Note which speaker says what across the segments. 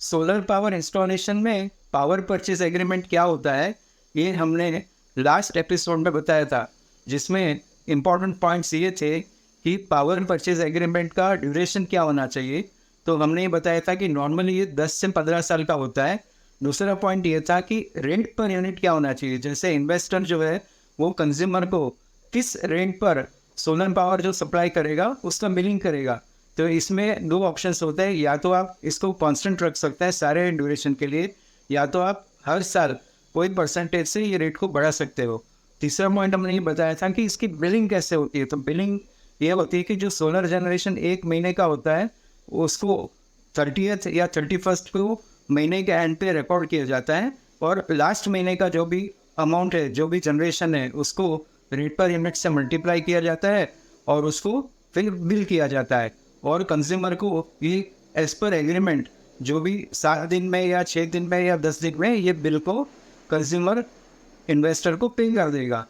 Speaker 1: Solar power installation में power purchase agreement क्या होता है, ये हमने लास्ट एपिसोड में बताया था, जिसमें इम्पॉर्टेंट पॉइंट्स ये थे कि पावर परचेज एग्रीमेंट का ड्यूरेशन क्या होना चाहिए। तो हमने ये बताया था कि नॉर्मली ये 10 से 15 साल का होता है। दूसरा पॉइंट ये था कि रेंट पर यूनिट क्या होना चाहिए, जैसे इन्वेस्टर जो है वो कंज्यूमर को किस रेंट पर सोलर पावर जो सप्लाई करेगा उसका बिलिंग करेगा। तो इसमें दो ऑप्शंस होते हैं, या तो आप इसको कांस्टेंट रख सकते हैं सारे ड्यूरेशन के लिए, या तो आप हर साल कोई परसेंटेज से ये रेट को बढ़ा सकते हो। तीसरा पॉइंट हमने ये बताया था कि इसकी बिलिंग कैसे होती है। तो बिलिंग ये होती है कि जो सोलर जनरेशन एक महीने का होता है उसको 30th या 31st को महीने के एंड पे रिकॉर्ड किया जाता है, और लास्ट महीने का जो भी अमाउंट है, जो भी जनरेशन है, उसको रेट पर यूनिट से मल्टीप्लाई किया जाता है और उसको फिर बिल किया जाता है। और कंज्यूमर को ये एज पर एग्रीमेंट जो भी 7 दिन में या 6 दिन में या 10 दिन में ये बिल को कंज्यूमर इन्वेस्टर को पे कर देगा।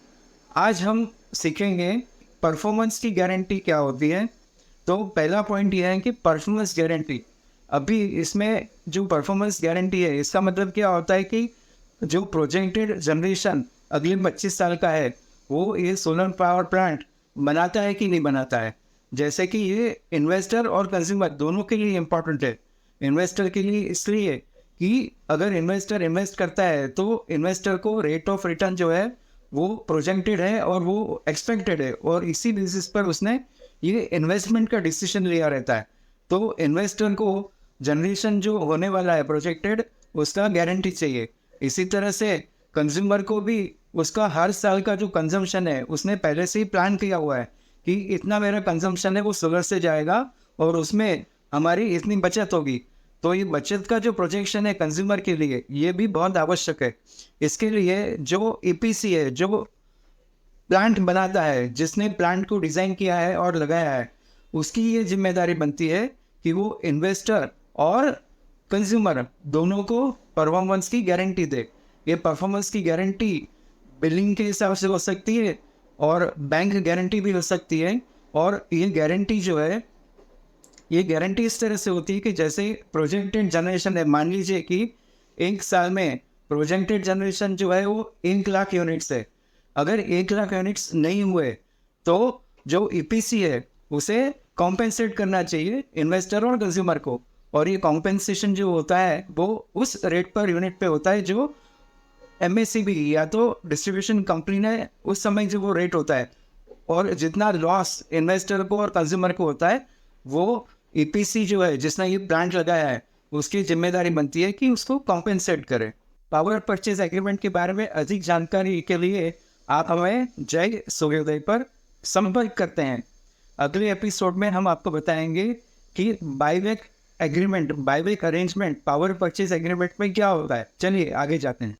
Speaker 1: आज हम सीखेंगे परफॉर्मेंस की गारंटी क्या होती है। तो पहला पॉइंट ये है कि परफॉर्मेंस गारंटी। अभी इसमें जो परफॉर्मेंस गारंटी है, इसका मतलब क्या होता है कि जो प्रोजेक्टेड जनरेशन अगले 25 साल का है वो ये सोलर पावर प्लांट बनाता है कि नहीं बनाता है। जैसे कि ये इन्वेस्टर और कंज्यूमर दोनों के लिए इम्पोर्टेंट है। इन्वेस्टर के लिए इसलिए कि अगर इन्वेस्टर इन्वेस्ट करता है तो इन्वेस्टर को रेट ऑफ रिटर्न जो है वो प्रोजेक्टेड है और वो एक्सपेक्टेड है, और इसी बेसिस पर उसने ये इन्वेस्टमेंट का डिसीजन लिया रहता है। तो इन्वेस्टर को जनरेशन जो होने वाला है प्रोजेक्टेड, उसका गारंटी चाहिए। इसी तरह से कंज्यूमर को भी उसका हर साल का जो कंजम्पशन है उसने पहले से ही प्लान किया हुआ है कि इतना मेरा कंजम्पशन है वो सोलर से जाएगा और उसमें हमारी इतनी बचत होगी। तो ये बचत का जो प्रोजेक्शन है कंज्यूमर के लिए ये भी बहुत आवश्यक है। इसके लिए जो ईपीसी है, जो प्लांट बनाता है, जिसने प्लांट को डिज़ाइन किया है और लगाया है, उसकी ये जिम्मेदारी बनती है कि वो इन्वेस्टर और कंज्यूमर दोनों को परफॉर्मेंस की गारंटी दे। ये परफॉर्मेंस की गारंटी बिलिंग के हिसाब से हो सकती है और बैंक गारंटी भी हो सकती है। और ये गारंटी जो है, ये गारंटी इस तरह से होती है कि जैसे प्रोजेक्टेड जनरेशन है, मान लीजिए कि एक साल में प्रोजेक्टेड जनरेशन जो है वो 1 लाख यूनिट्स है। अगर 1 लाख यूनिट्स नहीं हुए तो जो ईपीसी है उसे कॉम्पेंसेट करना चाहिए इन्वेस्टर और कंज्यूमर को। और ये कॉम्पेंसेशन जो होता है वो उस रेट पर यूनिट पे होता है जो एमएससीबी या तो डिस्ट्रीब्यूशन कंपनी ने उस समय जो वो रेट होता है। और जितना लॉस इन्वेस्टर को और कंज्यूमर को होता है वो ईपीसी जो है जिसने ये प्लांट लगाया है उसकी जिम्मेदारी बनती है कि उसको कॉम्पेंसेट करे। पावर परचेज एग्रीमेंट के बारे में अधिक जानकारी के लिए आप हमें जय सूर्योदय पर संपर्क करते हैं। अगले एपिसोड में हम आपको बताएंगे कि बाईवेक अरेंजमेंट पावर परचेज एग्रीमेंट में क्या होता है। चलिए आगे जाते हैं।